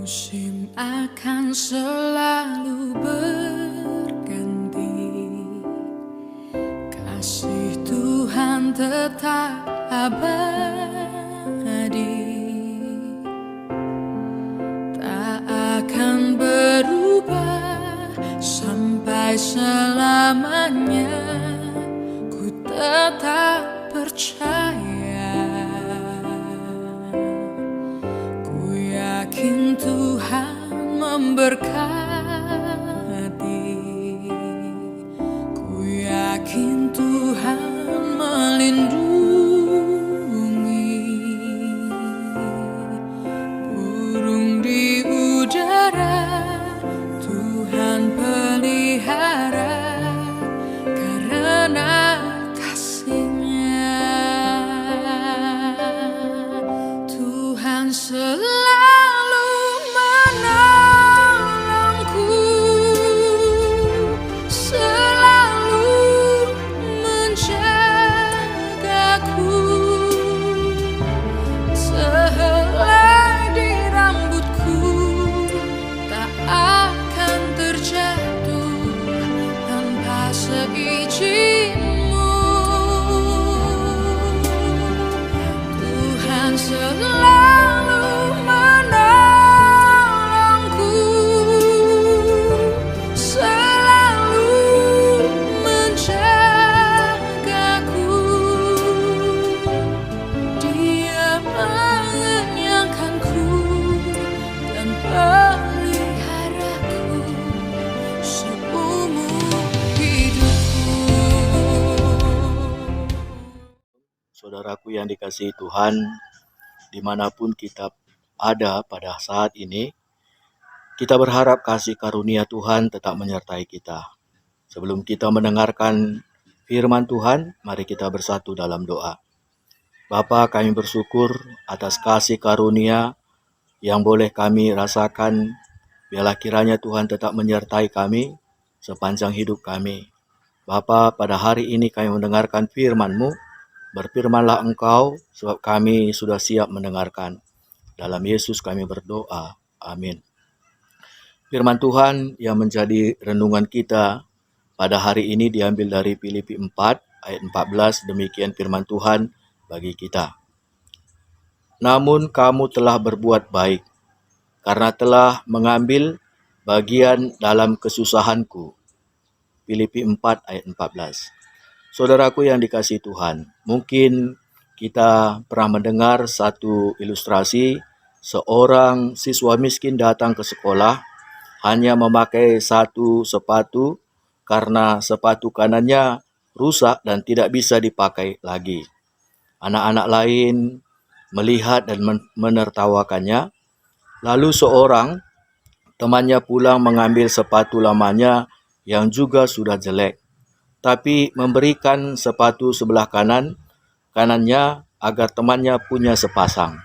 Musim akan selalu berganti, kasih Tuhan tetap abadi, tak akan berubah sampai selamanya. Ku tetap percaya, yakin Tuhan memberkati, ku yakin Tuhan melindungi. Burung di udara Tuhan pelihara karena kasih-Nya. Tuhan selalu menolongku, selalu menjagaku. Sehelai di rambutku tak akan terjatuh tanpa seizin-Mu. Tuhan selalu menolongku, selalu menjagaku. Dia mengenyangkanku dan peliharaku seumur hidupku. Saudaraku yang dikasihi Tuhan, dimanapun kita ada pada saat ini, kita berharap kasih karunia Tuhan tetap menyertai kita. Sebelum kita mendengarkan firman Tuhan, mari kita bersatu dalam doa. Bapa, kami bersyukur atas kasih karunia yang boleh kami rasakan. Biarlah kiranya Tuhan tetap menyertai kami sepanjang hidup kami. Bapa, pada hari ini kami mendengarkan firman-Mu. Berfirmanlah Engkau, sebab kami sudah siap mendengarkan. Dalam Yesus kami berdoa. Amin. Firman Tuhan yang menjadi renungan kita pada hari ini diambil dari Filipi 4 ayat 14. Demikian firman Tuhan bagi kita. Namun kamu telah berbuat baik, karena telah mengambil bagian dalam kesusahanku. Filipi 4 ayat 14. Saudaraku yang dikasihi Tuhan, mungkin kita pernah mendengar satu ilustrasi seorang siswa miskin datang ke sekolah hanya memakai satu sepatu karena sepatu kanannya rusak dan tidak bisa dipakai lagi. Anak-anak lain melihat dan menertawakannya. Lalu seorang temannya pulang mengambil sepatu lamanya yang juga sudah jelek, tapi memberikan sepatu sebelah kanannya agar temannya punya sepasang.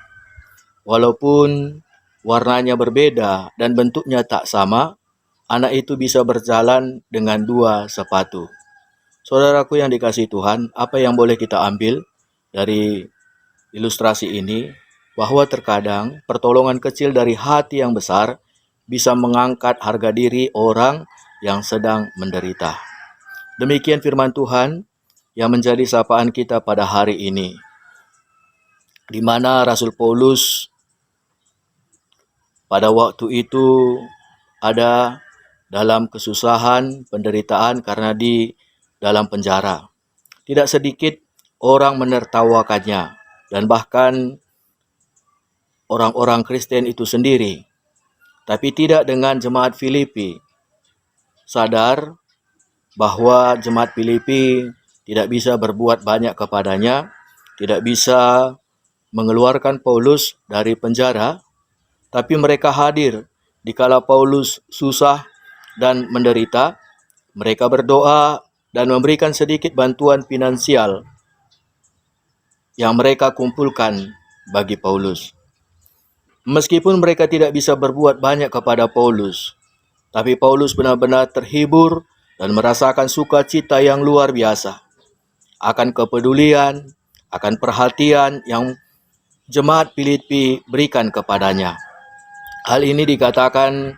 Walaupun warnanya berbeda dan bentuknya tak sama, anak itu bisa berjalan dengan dua sepatu. Saudaraku yang dikasihi Tuhan, apa yang boleh kita ambil dari ilustrasi ini? Bahwa terkadang pertolongan kecil dari hati yang besar bisa mengangkat harga diri orang yang sedang menderita. Demikian firman Tuhan yang menjadi sapaan kita pada hari ini, di mana Rasul Paulus pada waktu itu ada dalam kesusahan, penderitaan karena di dalam penjara. Tidak sedikit orang menertawakannya dan bahkan orang-orang Kristen itu sendiri. Tapi tidak dengan jemaat Filipi. Sadar bahwa jemaat Filipi tidak bisa berbuat banyak kepadanya, tidak bisa mengeluarkan Paulus dari penjara, tapi mereka hadir dikala Paulus susah dan menderita. Mereka berdoa dan memberikan sedikit bantuan finansial yang mereka kumpulkan bagi Paulus. Meskipun mereka tidak bisa berbuat banyak kepada Paulus, tapi Paulus benar-benar terhibur dan merasakan sukacita yang luar biasa akan kepedulian, akan perhatian yang jemaat Filipi berikan kepadanya. Hal ini dikatakan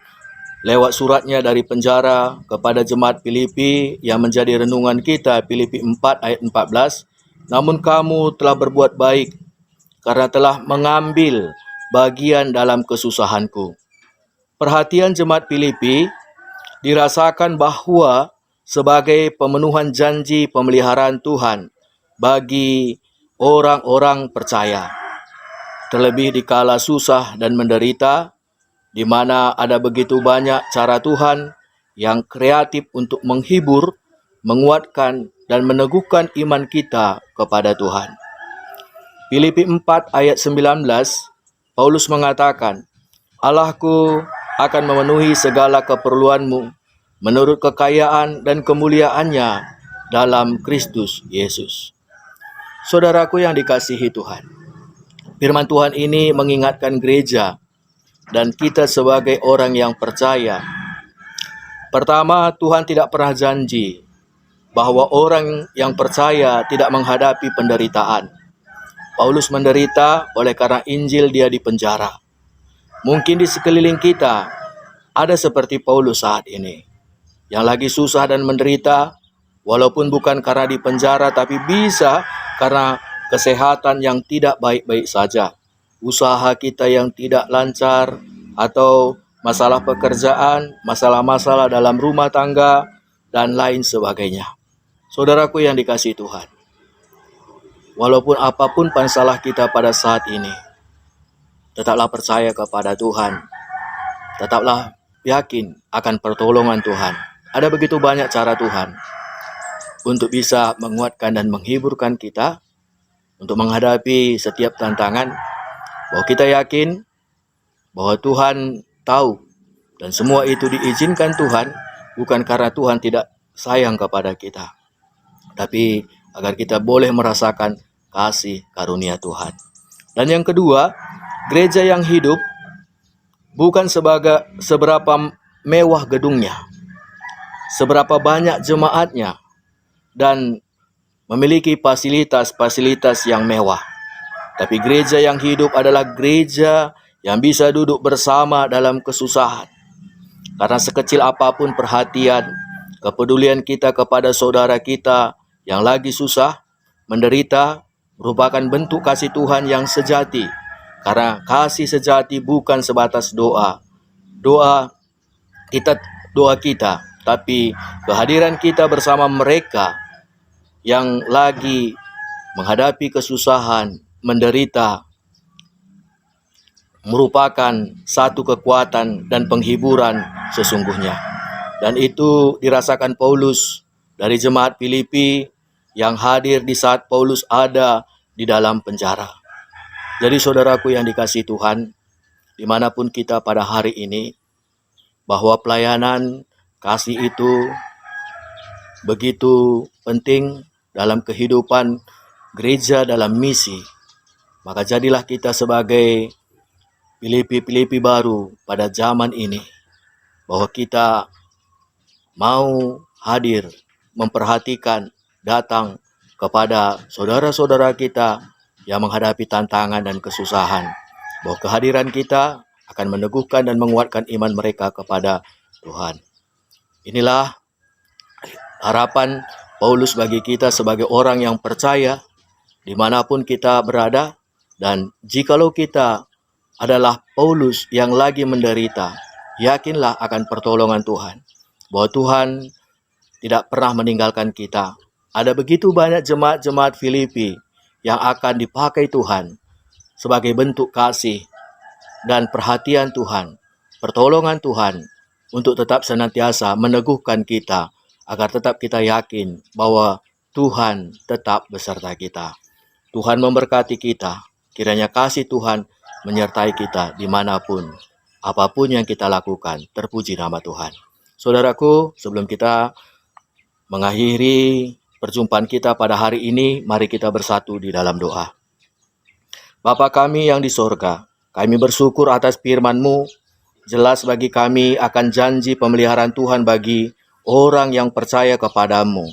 lewat suratnya dari penjara kepada jemaat Filipi yang menjadi renungan kita, Filipi 4 ayat 14. Namun kamu telah berbuat baik karena telah mengambil bagian dalam kesusahanku. Perhatian jemaat Filipi dirasakan bahwa sebagai pemenuhan janji pemeliharaan Tuhan bagi orang-orang percaya. Terlebih dikala susah dan menderita, di mana ada begitu banyak cara Tuhan yang kreatif untuk menghibur, menguatkan, dan meneguhkan iman kita kepada Tuhan. Filipi 4 ayat 19, Paulus mengatakan, Allahku akan memenuhi segala keperluanmu menurut kekayaan dan kemuliaannya dalam Kristus Yesus. Saudaraku yang dikasihi Tuhan, firman Tuhan ini mengingatkan gereja dan kita sebagai orang yang percaya. Pertama, Tuhan tidak pernah janji bahwa orang yang percaya tidak menghadapi penderitaan. Paulus menderita oleh karena Injil dia dipenjara. Mungkin di sekeliling kita ada seperti Paulus saat ini, yang lagi susah dan menderita, walaupun bukan karena dipenjara, tapi bisa karena kesehatan yang tidak baik-baik saja, usaha kita yang tidak lancar, atau masalah pekerjaan, masalah-masalah dalam rumah tangga, dan lain sebagainya. Saudaraku yang dikasihi Tuhan, walaupun apapun masalah kita pada saat ini, tetaplah percaya kepada Tuhan, tetaplah yakin akan pertolongan Tuhan. Ada begitu banyak cara Tuhan untuk bisa menguatkan dan menghiburkan kita untuk menghadapi setiap tantangan, bahwa kita yakin bahwa Tuhan tahu dan semua itu diizinkan Tuhan bukan karena Tuhan tidak sayang kepada kita, tapi agar kita boleh merasakan kasih karunia Tuhan. Dan yang kedua, gereja yang hidup bukan seberapa mewah gedungnya, seberapa banyak jemaatnya, dan memiliki fasilitas-fasilitas yang mewah. Tapi gereja yang hidup adalah gereja yang bisa duduk bersama dalam kesusahan. Karena sekecil apapun perhatian, kepedulian kita kepada saudara kita yang lagi susah, menderita, merupakan bentuk kasih Tuhan yang sejati. Karena kasih sejati bukan sebatas doa kita, tapi kehadiran kita bersama mereka yang lagi menghadapi kesusahan, menderita, merupakan satu kekuatan dan penghiburan sesungguhnya. Dan itu dirasakan Paulus dari jemaat Filipi yang hadir di saat Paulus ada di dalam penjara. Jadi saudaraku yang dikasihi Tuhan, dimanapun kita pada hari ini, bahwa pelayanan kasih itu begitu penting dalam kehidupan gereja dalam misi. Maka jadilah kita sebagai Filipi baru pada zaman ini, bahwa kita mau hadir, memperhatikan, datang kepada saudara-saudara kita yang menghadapi tantangan dan kesusahan, bahwa kehadiran kita akan meneguhkan dan menguatkan iman mereka kepada Tuhan. Inilah harapan Paulus bagi kita sebagai orang yang percaya dimanapun kita berada. Dan jikalau kita adalah Paulus yang lagi menderita, yakinlah akan pertolongan Tuhan, bahwa Tuhan tidak pernah meninggalkan kita. Ada begitu banyak jemaat-jemaat Filipi yang akan dipakai Tuhan sebagai bentuk kasih dan perhatian Tuhan, pertolongan Tuhan, untuk tetap senantiasa meneguhkan kita, agar tetap kita yakin bahwa Tuhan tetap beserta kita. Tuhan memberkati kita, kiranya kasih Tuhan menyertai kita dimanapun, apapun yang kita lakukan. Terpuji nama Tuhan. Saudaraku, sebelum kita mengakhiri perjumpaan kita pada hari ini, mari kita bersatu di dalam doa. Bapa kami yang di sorga, kami bersyukur atas firman-Mu. Jelas bagi kami akan janji pemeliharaan Tuhan bagi orang yang percaya kepadamu.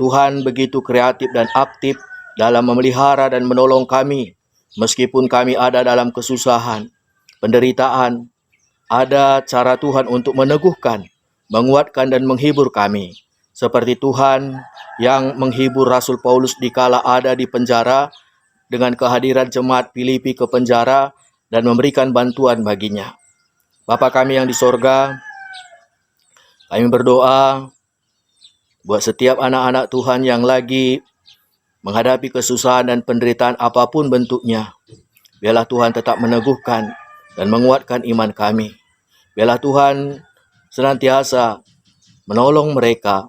Tuhan begitu kreatif dan aktif dalam memelihara dan menolong kami, meskipun kami ada dalam kesusahan, penderitaan, ada cara Tuhan untuk meneguhkan, menguatkan dan menghibur kami. Seperti Tuhan yang menghibur Rasul Paulus dikala ada di penjara dengan kehadiran jemaat Filipi ke penjara dan memberikan bantuan baginya. Bapa kami yang di sorga, kami berdoa buat setiap anak-anak Tuhan yang lagi menghadapi kesusahan dan penderitaan apapun bentuknya. Biarlah Tuhan tetap meneguhkan dan menguatkan iman kami. Biarlah Tuhan senantiasa menolong mereka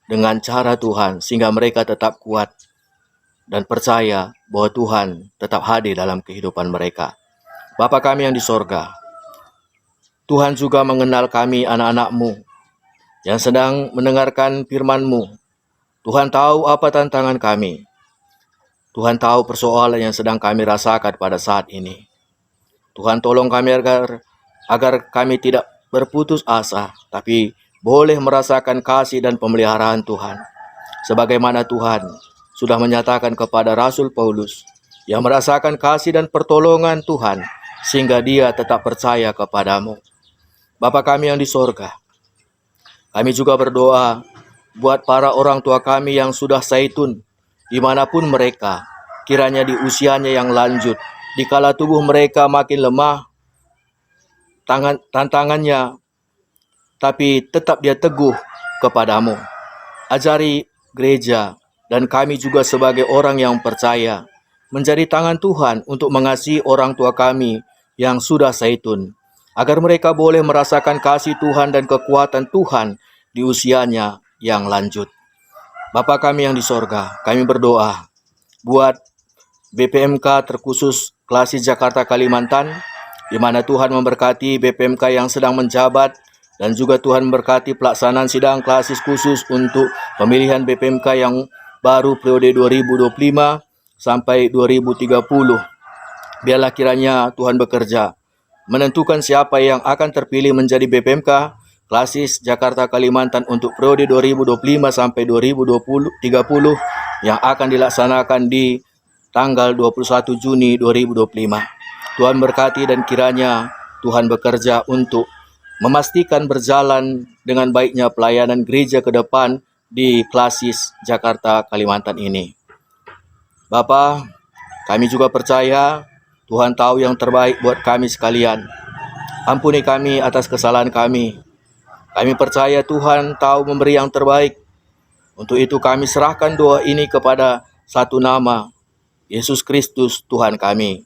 dengan cara Tuhan, sehingga mereka tetap kuat dan percaya bahwa Tuhan tetap hadir dalam kehidupan mereka. Bapa kami yang di sorga, Tuhan juga mengenal kami anak-anak-Mu yang sedang mendengarkan firman-Mu. Tuhan tahu apa tantangan kami. Tuhan tahu persoalan yang sedang kami rasakan pada saat ini. Tuhan tolong kami agar kami tidak berputus asa, tapi boleh merasakan kasih dan pemeliharaan Tuhan. Sebagaimana Tuhan sudah menyatakan kepada Rasul Paulus yang merasakan kasih dan pertolongan Tuhan, sehingga dia tetap percaya kepadamu. Bapa kami yang di sorga, kami juga berdoa buat para orang tua kami yang sudah zaitun, dimanapun mereka, kiranya di usianya yang lanjut, dikala tubuh mereka makin lemah, tantangannya, tapi tetap dia teguh kepadamu. Ajari gereja dan kami juga sebagai orang yang percaya menjadi tangan Tuhan untuk mengasihi orang tua kami yang sudah zaitun, agar mereka boleh merasakan kasih Tuhan dan kekuatan Tuhan di usianya yang lanjut. Bapa kami yang di sorga, kami berdoa buat BPMK terkhusus Klasis Jakarta Kalimantan, di mana Tuhan memberkati BPMK yang sedang menjabat, dan juga Tuhan memberkati pelaksanaan sidang klasis khusus untuk pemilihan BPMK yang baru periode 2025 sampai 2030. Biarlah kiranya Tuhan bekerja, menentukan siapa yang akan terpilih menjadi BPMK Klasis Jakarta Kalimantan untuk periode 2025 sampai 2030 yang akan dilaksanakan di tanggal 21 Juni 2025. Tuhan berkati dan kiranya Tuhan bekerja untuk memastikan berjalan dengan baiknya pelayanan gereja ke depan di Klasis Jakarta Kalimantan ini. Bapa, kami juga percaya Tuhan tahu yang terbaik buat kami sekalian. Ampuni kami atas kesalahan kami. Kami percaya Tuhan tahu memberi yang terbaik. Untuk itu kami serahkan doa ini kepada satu nama, Yesus Kristus Tuhan kami.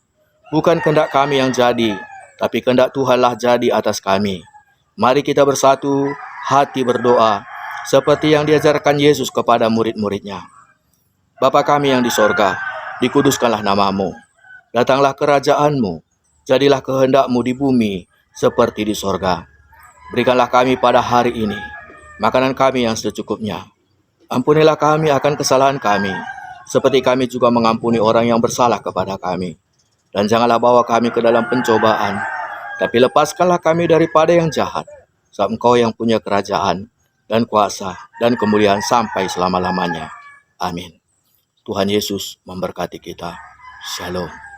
Bukan kehendak kami yang jadi, tapi kehendak Tuhanlah jadi atas kami. Mari kita bersatu hati berdoa, seperti yang diajarkan Yesus kepada murid-muridnya. Bapa kami yang di sorga, dikuduskanlah namamu. Datanglah kerajaan-Mu, jadilah kehendak-Mu di bumi seperti di sorga. Berikanlah kami pada hari ini makanan kami yang secukupnya. Ampunilah kami akan kesalahan kami, seperti kami juga mengampuni orang yang bersalah kepada kami. Dan janganlah bawa kami ke dalam pencobaan, tapi lepaskanlah kami daripada yang jahat, sebab Engkau yang punya kerajaan dan kuasa dan kemuliaan sampai selama-lamanya. Amin. Tuhan Yesus memberkati kita. Shalom.